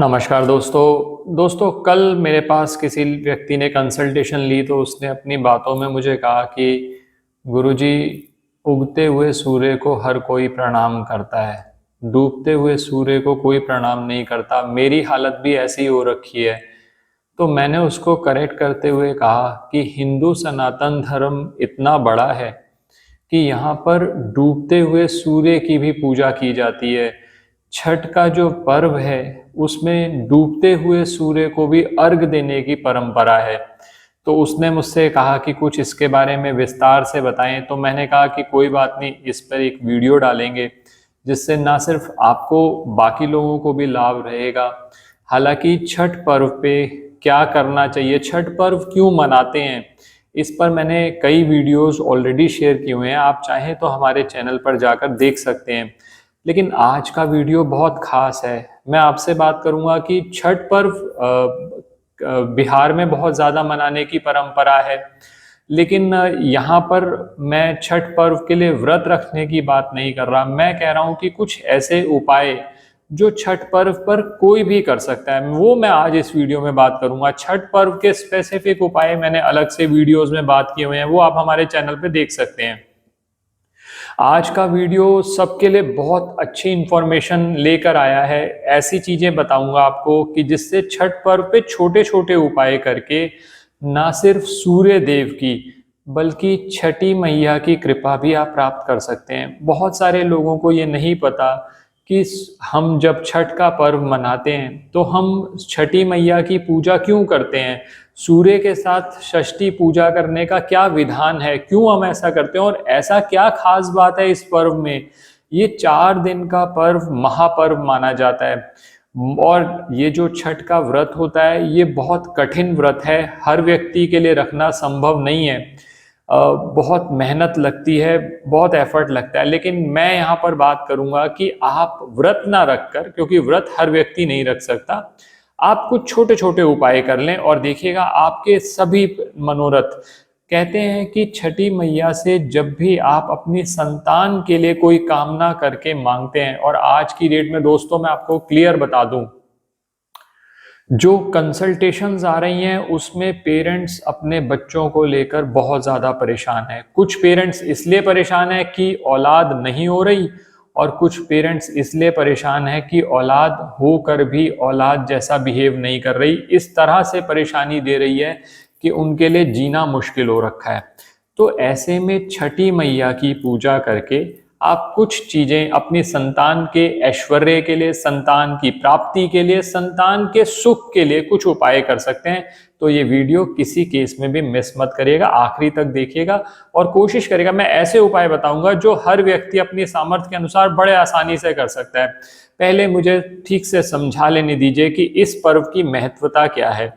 नमस्कार दोस्तों कल मेरे पास किसी व्यक्ति ने कंसल्टेशन ली तो उसने अपनी बातों में मुझे कहा कि गुरुजी, उगते हुए सूर्य को हर कोई प्रणाम करता है, डूबते हुए सूर्य को कोई प्रणाम नहीं करता। मेरी हालत भी ऐसी हो रखी है। तो मैंने उसको करेक्ट करते हुए कहा कि हिंदू सनातन धर्म इतना बड़ा है कि यहाँ पर डूबते हुए सूर्य की भी पूजा की जाती है। छठ का जो पर्व है उसमें डूबते हुए सूर्य को भी अर्घ देने की परंपरा है। तो उसने मुझसे कहा कि कुछ इसके बारे में विस्तार से बताएं। तो मैंने कहा कि कोई बात नहीं, इस पर एक वीडियो डालेंगे जिससे ना सिर्फ आपको बाकी लोगों को भी लाभ रहेगा। हालांकि छठ पर्व पे क्या करना चाहिए, छठ पर्व क्यों मनाते हैं, इस पर मैंने कई वीडियोस ऑलरेडी शेयर किए हुए हैं। आप चाहें तो हमारे चैनल पर जाकर देख सकते हैं। लेकिन आज का वीडियो बहुत खास है। मैं आपसे बात करूंगा कि छठ पर्व बिहार में बहुत ज़्यादा मनाने की परंपरा है, लेकिन यहाँ पर मैं छठ पर्व के लिए व्रत रखने की बात नहीं कर रहा। मैं कह रहा हूँ कि कुछ ऐसे उपाय जो छठ पर्व पर कोई भी कर सकता है, वो मैं आज इस वीडियो में बात करूंगा। छठ पर्व के स्पेसिफिक उपाय मैंने अलग से वीडियोस में बात किए हुए हैं, वो आप हमारे चैनल पे देख सकते हैं। आज का वीडियो सबके लिए बहुत अच्छी इंफॉर्मेशन लेकर आया है। ऐसी चीजें बताऊंगा आपको कि जिससे छठ पर्व पे छोटे छोटे उपाय करके ना सिर्फ सूर्य देव की बल्कि छठी मैया की कृपा भी आप प्राप्त कर सकते हैं। बहुत सारे लोगों को ये नहीं पता कि हम जब छठ का पर्व मनाते हैं तो हम छठी मैया की पूजा क्यों करते हैं, सूर्य के साथ षष्ठी पूजा करने का क्या विधान है, क्यों हम ऐसा करते हैं और ऐसा क्या खास बात है इस पर्व में। ये 4 दिन का पर्व महापर्व माना जाता है। और ये जो छठ का व्रत होता है ये बहुत कठिन व्रत है, हर व्यक्ति के लिए रखना संभव नहीं है। बहुत मेहनत लगती है, बहुत एफर्ट लगता है। लेकिन मैं यहाँ पर बात करूंगा कि आप व्रत ना रखकर, क्योंकि व्रत हर व्यक्ति नहीं रख सकता, आप कुछ छोटे छोटे उपाय कर लें और देखिएगा आपके सभी मनोरथ। कहते हैं कि छठी मैया से जब भी आप अपनी संतान के लिए कोई कामना करके मांगते हैं, और आज की डेट में दोस्तों मैं आपको क्लियर बता दूं, जो कंसल्टेशंस आ रही हैं उसमें पेरेंट्स अपने बच्चों को लेकर बहुत ज़्यादा परेशान है। कुछ पेरेंट्स इसलिए परेशान है कि औलाद नहीं हो रही, और कुछ पेरेंट्स इसलिए परेशान है कि औलाद होकर भी औलाद जैसा बिहेव नहीं कर रही। इस तरह से परेशानी दे रही है कि उनके लिए जीना मुश्किल हो रखा है। तो ऐसे में छठी मैया की पूजा करके आप कुछ चीजें अपनी संतान के ऐश्वर्य के लिए, संतान की प्राप्ति के लिए, संतान के सुख के लिए कुछ उपाय कर सकते हैं। तो ये वीडियो किसी केस में भी मिस मत करिएगा, आखिरी तक देखिएगा और कोशिश करिएगा। मैं ऐसे उपाय बताऊंगा जो हर व्यक्ति अपनी सामर्थ्य के अनुसार बड़े आसानी से कर सकता है। पहले मुझे ठीक से समझा लेने दीजिए कि इस पर्व की महत्वता क्या है।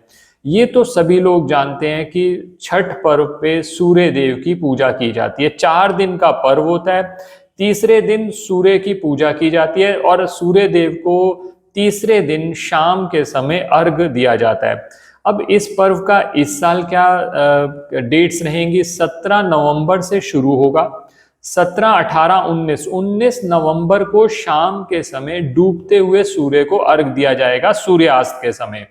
ये तो सभी लोग जानते हैं कि छठ पर्व पे सूर्य देव की पूजा की जाती है। 4 दिन का पर्व होता है, तीसरे दिन सूर्य की पूजा की जाती है और सूर्य देव को तीसरे दिन शाम के समय अर्घ दिया जाता है। अब इस पर्व का इस साल क्या डेट्स रहेंगी, 17 नवंबर से शुरू होगा। 17, 18, 19 नवंबर को शाम के समय डूबते हुए सूर्य को अर्घ दिया जाएगा, सूर्यास्त के समय।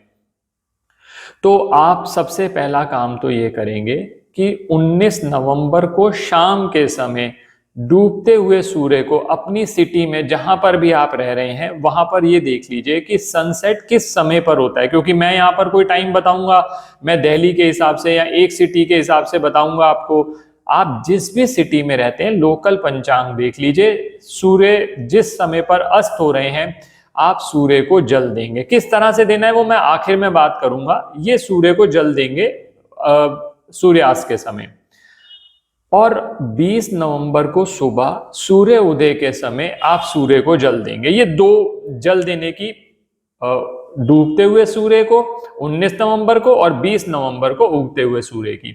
तो आप सबसे पहला काम तो ये करेंगे कि 19 नवंबर को शाम के समय डूबते हुए सूर्य को अपनी सिटी में जहां पर भी आप रह रहे हैं वहां पर ये देख लीजिए कि सनसेट किस समय पर होता है। क्योंकि मैं यहाँ पर कोई टाइम बताऊंगा, मैं दिल्ली के हिसाब से या एक सिटी के हिसाब से बताऊंगा आपको। आप जिस भी सिटी में रहते हैं लोकल पंचांग देख लीजिए, सूर्य जिस समय पर अस्त हो रहे हैं आप सूर्य को जल देंगे। किस तरह से देना है वो मैं आखिर में बात करूंगा। ये सूर्य को जल देंगे सूर्यास्त के समय। और 20 नवंबर को सुबह सूर्य उदय के समय आप सूर्य को जल देंगे। ये दो जल देने की, डूबते हुए सूर्य को 19 नवंबर को और 20 नवंबर को उगते हुए सूर्य की।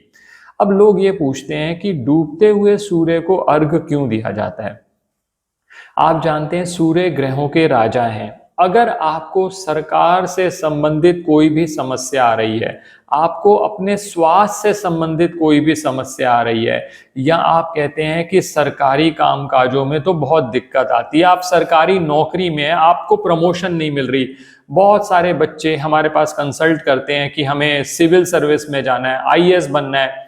अब लोग ये पूछते हैं कि डूबते हुए सूर्य को अर्घ क्यों दिया जाता है। आप जानते हैं सूर्य ग्रहों के राजा हैं। अगर आपको सरकार से संबंधित कोई भी समस्या आ रही है, आपको अपने स्वास्थ्य से संबंधित कोई भी समस्या आ रही है, या आप कहते हैं कि सरकारी कामकाजों में तो बहुत दिक्कत आती है, आप सरकारी नौकरी में हैं, आपको प्रमोशन नहीं मिल रही, बहुत सारे बच्चे हमारे पास कंसल्ट करते हैं कि हमें सिविल सर्विस में जाना है, आईएएस बनना है।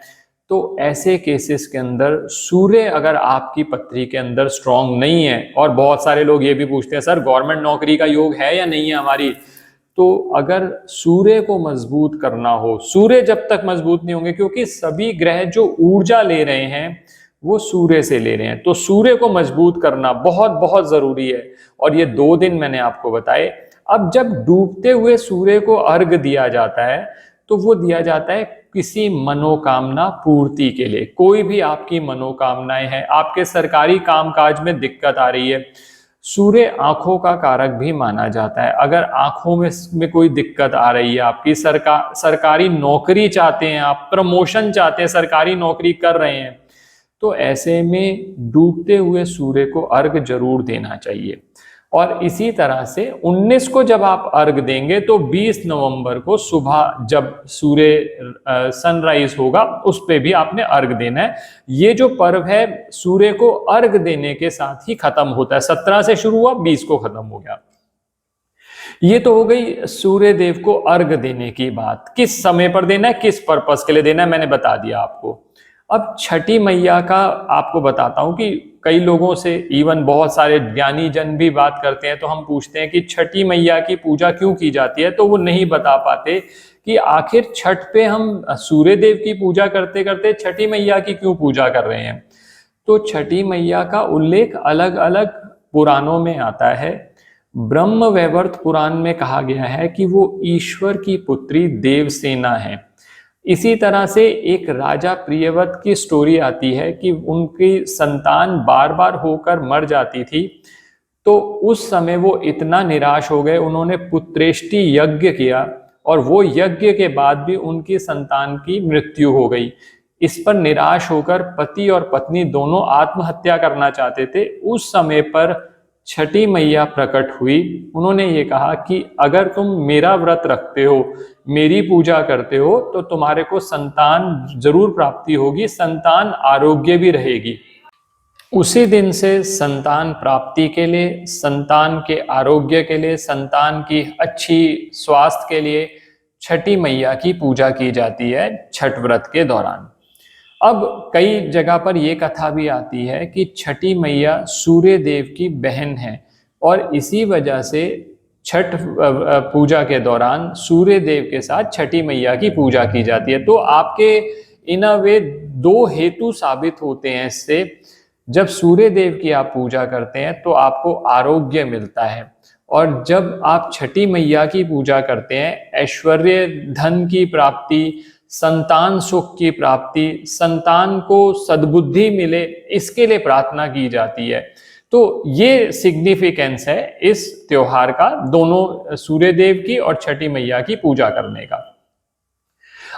तो ऐसे केसेस के अंदर सूर्य अगर आपकी पत्री के अंदर स्ट्रांग नहीं है, और बहुत सारे लोग ये भी पूछते हैं सर गवर्नमेंट नौकरी का योग है या नहीं है हमारी, तो अगर सूर्य को मजबूत करना हो, सूर्य जब तक मजबूत नहीं होंगे, क्योंकि सभी ग्रह जो ऊर्जा ले रहे हैं वो सूर्य से ले रहे हैं, तो सूर्य को मजबूत करना बहुत बहुत जरूरी है। और ये 2 दिन मैंने आपको बताए। अब जब डूबते हुए सूर्य को अर्घ दिया जाता है तो वो दिया जाता है किसी मनोकामना पूर्ति के लिए। कोई भी आपकी मनोकामनाएं हैं, आपके सरकारी कामकाज में दिक्कत आ रही है, सूर्य आंखों का कारक भी माना जाता है। अगर आंखों में कोई दिक्कत आ रही है, आपकी सरकारी नौकरी चाहते हैं, आप प्रमोशन चाहते हैं, सरकारी नौकरी कर रहे हैं, तो ऐसे में डूबते हुए सूर्य को अर्घ जरूर देना चाहिए। और इसी तरह से 19 को जब आप अर्घ देंगे तो 20 नवंबर को सुबह जब सूर्य सनराइज होगा उस पे भी आपने अर्घ देना है। ये जो पर्व है सूर्य को अर्घ देने के साथ ही खत्म होता है। 17 से शुरू हुआ, 20 को खत्म हो गया। ये तो हो गई सूर्य देव को अर्घ देने की बात। किस समय पर देना है, किस पर्पस के लिए देना है, मैंने बता दिया आपको। अब छठी मैया का आपको बताता हूं कि कई लोगों से, इवन बहुत सारे ज्ञानी जन भी बात करते हैं, तो हम पूछते हैं कि छठी मैया की पूजा क्यों की जाती है, तो वो नहीं बता पाते कि आखिर छठ पे हम सूर्य देव की पूजा करते करते छठी मैया की क्यों पूजा कर रहे हैं। तो छठी मैया का उल्लेख अलग अलग पुराणों में आता है। ब्रह्म वैवर्त पुराण में कहा गया है कि वो ईश्वर की पुत्री देवसेना है। इसी तरह से एक राजा प्रियव्रत की स्टोरी आती है कि उनकी संतान बार बार होकर मर जाती थी, तो उस समय वो इतना निराश हो गए, उन्होंने पुत्रेष्टि यज्ञ किया और वो यज्ञ के बाद भी उनकी संतान की मृत्यु हो गई। इस पर निराश होकर पति और पत्नी दोनों आत्महत्या करना चाहते थे। उस समय पर छठी मैया प्रकट हुई। उन्होंने ये कहा कि अगर तुम मेरा व्रत रखते हो, मेरी पूजा करते हो, तो तुम्हारे को संतान जरूर प्राप्ति होगी, संतान आरोग्य भी रहेगी। उसी दिन से संतान प्राप्ति के लिए, संतान के आरोग्य के लिए, संतान की अच्छी स्वास्थ्य के लिए छठी मैया की पूजा की जाती है छठ व्रत के दौरान। अब कई जगह पर यह कथा भी आती है कि छठी मैया सूर्य देव की बहन है और इसी वजह से छठ पूजा के दौरान सूर्य देव के साथ छठी मैया की पूजा की जाती है। तो आपके इन अ वे 2 हेतु साबित होते हैं इससे। जब सूर्य देव की आप पूजा करते हैं तो आपको आरोग्य मिलता है, और जब आप छठी मैया की पूजा करते हैं ऐश्वर्य, धन की प्राप्ति, संतान सुख की प्राप्ति, संतान को सद्बुद्धि मिले, इसके लिए प्रार्थना की जाती है। तो ये सिग्निफिकेंस है इस त्योहार का, दोनों सूर्य देव की और छठी मैया की पूजा करने का।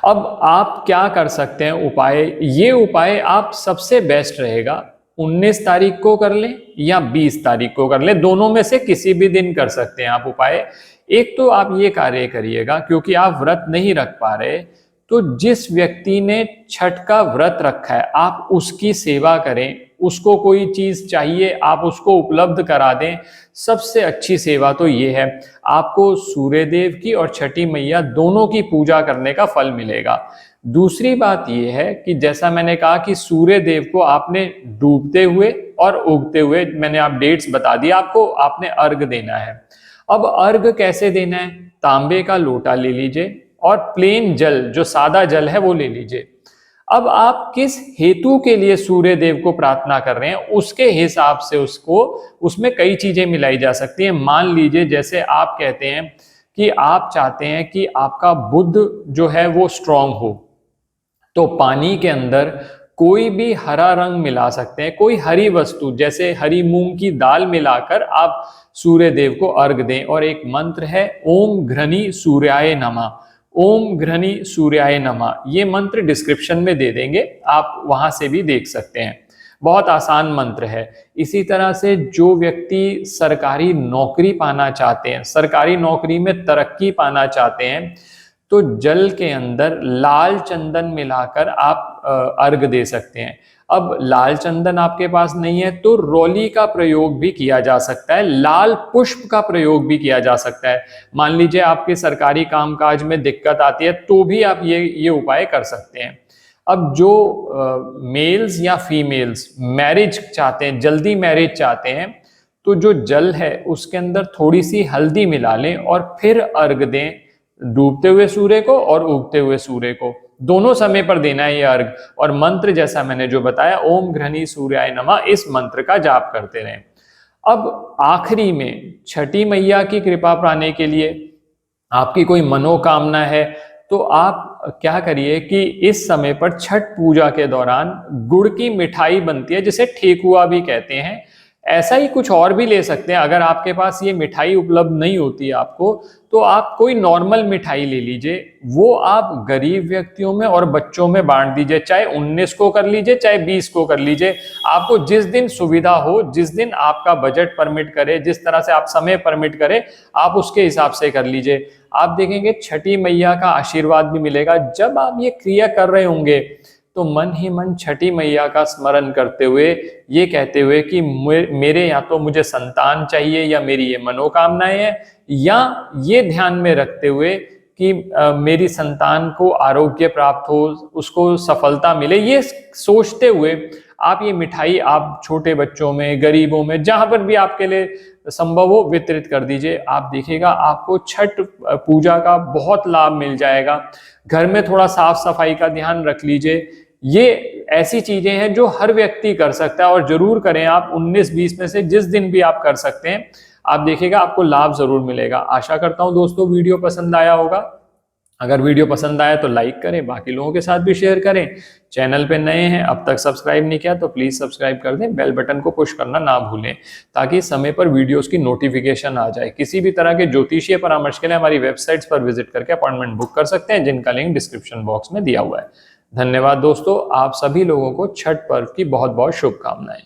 अब आप क्या कर सकते हैं उपाय? ये उपाय आप सबसे बेस्ट रहेगा 19 तारीख को कर लें या 20 तारीख को कर लें, दोनों में से किसी भी दिन कर सकते हैं आप उपाय। एक तो आप ये कार्य करिएगा, क्योंकि आप व्रत नहीं रख पा रहे, तो जिस व्यक्ति ने छठ का व्रत रखा है आप उसकी सेवा करें, उसको कोई चीज चाहिए आप उसको उपलब्ध करा दें। सबसे अच्छी सेवा तो ये है, आपको सूर्य देव की और छठी मैया दोनों की पूजा करने का फल मिलेगा। दूसरी बात यह है कि जैसा मैंने कहा कि सूर्य देव को आपने डूबते हुए और उगते हुए, मैंने आप डेट्स बता दिया आपको, आपने अर्घ देना है। अब अर्घ कैसे देना है? तांबे का लोटा ले लीजिए और प्लेन जल, जो सादा जल है वो ले लीजिए। अब आप किस हेतु के लिए सूर्य देव को प्रार्थना कर रहे हैं उसके हिसाब से उसमें कई चीजें मिलाई जा सकती हैं। मान लीजिए जैसे आप कहते हैं कि आप चाहते हैं कि आपका बुद्ध जो है वो स्ट्रांग हो, तो पानी के अंदर कोई भी हरा रंग मिला सकते हैं, कोई हरी वस्तु जैसे हरी मूंग की दाल मिलाकर आप सूर्य देव को अर्घ दें। और एक मंत्र है ओम घृणी सूर्याय नमः, ओम घृणी सूर्याय नमः। ये मंत्र डिस्क्रिप्शन में दे देंगे, आप वहां से भी देख सकते हैं। बहुत आसान मंत्र है। इसी तरह से जो व्यक्ति सरकारी नौकरी पाना चाहते हैं, सरकारी नौकरी में तरक्की पाना चाहते हैं, तो जल के अंदर लाल चंदन मिलाकर आप अर्घ दे सकते हैं। अब लाल चंदन आपके पास नहीं है तो रोली का प्रयोग भी किया जा सकता है, लाल पुष्प का प्रयोग भी किया जा सकता है। मान लीजिए आपके सरकारी कामकाज में दिक्कत आती है तो भी आप ये उपाय कर सकते हैं। अब जो मेल्स या फीमेल्स मैरिज चाहते हैं, जल्दी मैरिज चाहते हैं, तो जो जल है उसके अंदर थोड़ी सी हल्दी मिला लें और फिर अर्घ दें, डूबते हुए सूर्य को और उगते हुए सूर्य को, दोनों समय पर देना है ये अर्घ। और मंत्र जैसा मैंने जो बताया, ओम घृणी सूर्याय नमः, इस मंत्र का जाप करते रहें। अब आखिरी में छठी मैया की कृपा पाने के लिए आपकी कोई मनोकामना है तो आप क्या करिए कि इस समय पर छठ पूजा के दौरान गुड़ की मिठाई बनती है जिसे ठेकुआ भी कहते हैं, ऐसा ही कुछ और भी ले सकते हैं। अगर आपके पास ये मिठाई उपलब्ध नहीं होती आपको तो आप कोई नॉर्मल मिठाई ले लीजिए, वो आप गरीब व्यक्तियों में और बच्चों में बांट दीजिए, चाहे 19 को कर लीजिए चाहे 20 को कर लीजिए, आपको जिस दिन सुविधा हो, जिस दिन आपका बजट परमिट करे, जिस तरह से आप समय परमिट करे, आप उसके हिसाब से कर लीजिए। आप देखेंगे छठी मैया का आशीर्वाद भी मिलेगा। जब आप ये क्रिया कर रहे होंगे तो मन ही मन छठी मैया का स्मरण करते हुए, ये कहते हुए कि मेरे या तो मुझे संतान चाहिए या मेरी ये मनोकामनाएं हैं, या ये ध्यान में रखते हुए कि मेरी संतान को आरोग्य प्राप्त हो, उसको सफलता मिले, ये सोचते हुए आप ये मिठाई आप छोटे बच्चों में, गरीबों में, जहां पर भी आपके लिए संभव हो वितरित कर दीजिए। आप देखिएगा आपको छठ पूजा का बहुत लाभ मिल जाएगा। घर में थोड़ा साफ सफाई का ध्यान रख लीजिए। ये ऐसी चीजें हैं जो हर व्यक्ति कर सकता है और जरूर करें आप। 19-20 में से जिस दिन भी आप कर सकते हैं, आप देखिएगा आपको लाभ जरूर मिलेगा। आशा करता हूं दोस्तों वीडियो पसंद आया होगा। अगर वीडियो पसंद आया तो लाइक करें, बाकी लोगों के साथ भी शेयर करें। चैनल पे नए हैं, अब तक सब्सक्राइब नहीं किया तो प्लीज सब्सक्राइब कर दें, बेल बटन को पुश करना ना भूलें ताकि समय पर वीडियोस की नोटिफिकेशन आ जाए। किसी भी तरह के ज्योतिषीय परामर्श के लिए हमारी वेबसाइट्स पर विजिट करके अपॉइंटमेंट बुक कर सकते हैं, जिनका लिंक डिस्क्रिप्शन बॉक्स में दिया हुआ है। धन्यवाद दोस्तों, आप सभी लोगों को छठ पर्व की बहुत बहुत शुभकामनाएं।